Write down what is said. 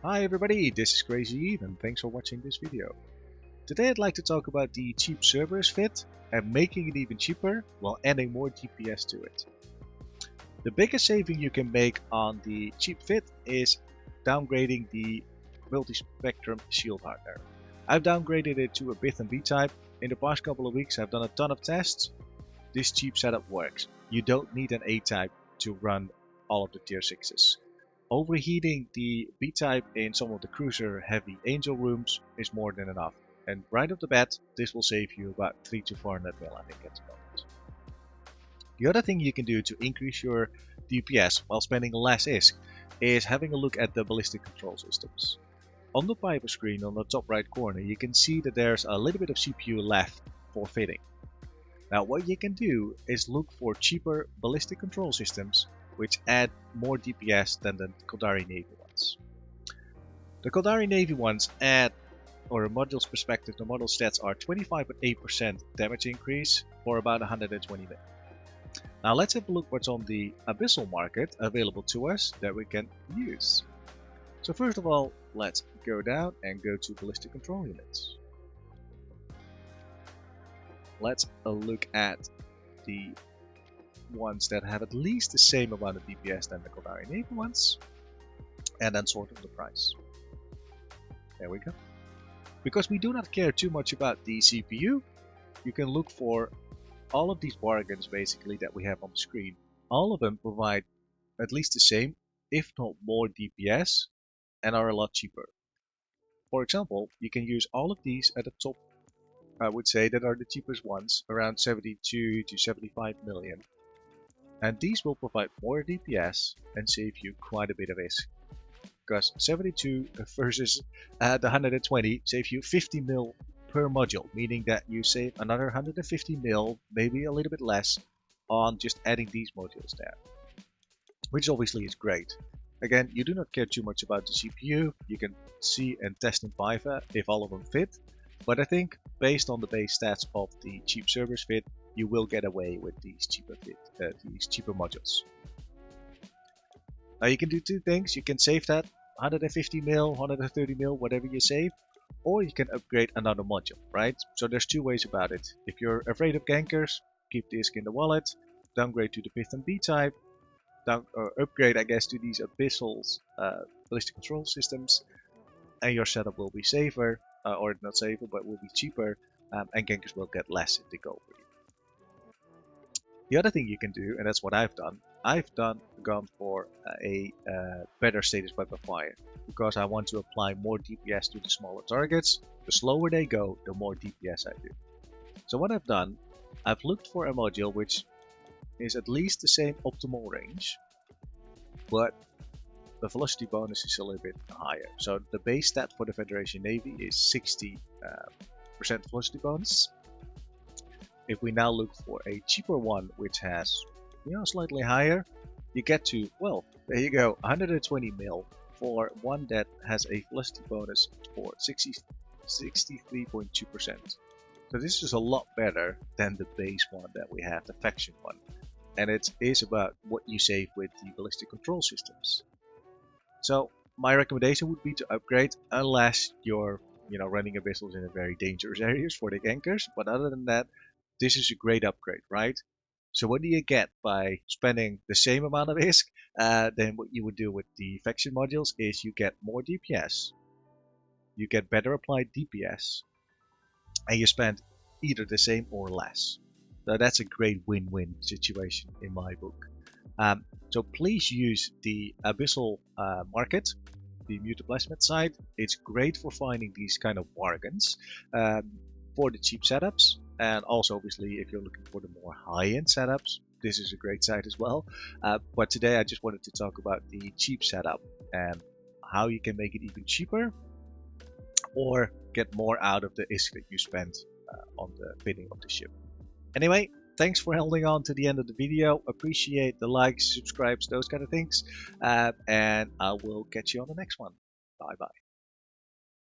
Hi everybody, this is Crazy Eve and thanks for watching this video. Today I'd like to talk about the cheap Cerberus fit and making it even cheaper while adding more DPS to it. The biggest saving you can make on the cheap fit is downgrading the multi-spectrum shield hardware. I've downgraded it to a Bith and B type. In the past couple of weeks I've done a ton of tests. This cheap setup works. You don't need an A type to run all of the tier 6s. Overheating the B-type in some of the cruiser heavy angel rooms is more than enough, and right off the bat this will save you about 3 to 400 mil I think at the moment. The other thing you can do to increase your DPS while spending less ISK is having a look at the ballistic control systems. On the Piper screen on the top right corner you can see that there's a little bit of CPU left for fitting. Now what you can do is look for cheaper ballistic control systems which add more DPS than the Kaldari Navy ones. The Kaldari Navy ones add, or a module's perspective, the model stats are 25.8% damage increase for about 120 mil. Now let's have a look what's on the Abyssal market available to us that we can use. So first of all, let's go down and go to ballistic control units. Let's look at the ones that have at least the same amount of DPS than the Kaldari Navy ones, and then sort of the price. There we go. Because we do not care too much about the CPU, you can look for all of these bargains basically that we have on the screen. All of them provide at least the same, if not more DPS, and are a lot cheaper. For example, you can use all of these at the top, I would say, that are the cheapest ones, around 72 to 75 million. And these will provide more DPS and save you quite a bit of ISK. Because 72 versus the 120 save you 50 mil per module, meaning that you save another 150 mil, maybe a little bit less, on just adding these modules there. Which obviously is great. Again, you do not care too much about the CPU, you can see and test in Piper if all of them fit. But I think, based on the base stats of the cheap Cerberus fit, you will get away with these cheaper modules. Now you can do two things. You can save that 150 mil, 130 mil, whatever you save, or you can upgrade another module, right? So there's two ways about it. If you're afraid of gankers, keep the ISK in the wallet, downgrade to the Bith and B type, upgrade, I guess, to these Abyssals ballistic control systems, and your setup will be safer. Or not safer, but will be cheaper, and gankers will get less if they go for you. The other thing you can do, and that's what I've done, gone for a better status weapon fire, because I want to apply more DPS to the smaller targets. The slower they go, the more DPS I do. So what I've done, I've looked for a module which is at least the same optimal range, but the velocity bonus is a little bit higher. So the base stat for the Federation Navy is 60% velocity bonus. If we now look for a cheaper one which has, slightly higher, you get to, well, there you go, 120 mil for one that has a velocity bonus for 63.2%. So this is a lot better than the base one that we have, the faction one. And it is about what you save with the ballistic control systems. So my recommendation would be to upgrade, unless you're running Abyssals in a very dangerous areas for the gankers. But other than that, this is a great upgrade, right? So what do you get by spending the same amount of ISK than what you would do with the faction modules? Is you get more DPS, you get better applied DPS, and you spend either the same or less. So that's a great win-win situation in my book. So please use the Abyssal market, the Mutaplasmid site. It's great for finding these kind of bargains for the cheap setups, and also obviously if you're looking for the more high-end setups, this is a great site as well. But today I just wanted to talk about the cheap setup and how you can make it even cheaper or get more out of the ISK that you spent on the fitting of the ship. Anyway, thanks for holding on to the end of the video. Appreciate the likes, subscribes, those kind of things. And I will catch you on the next one. Bye bye.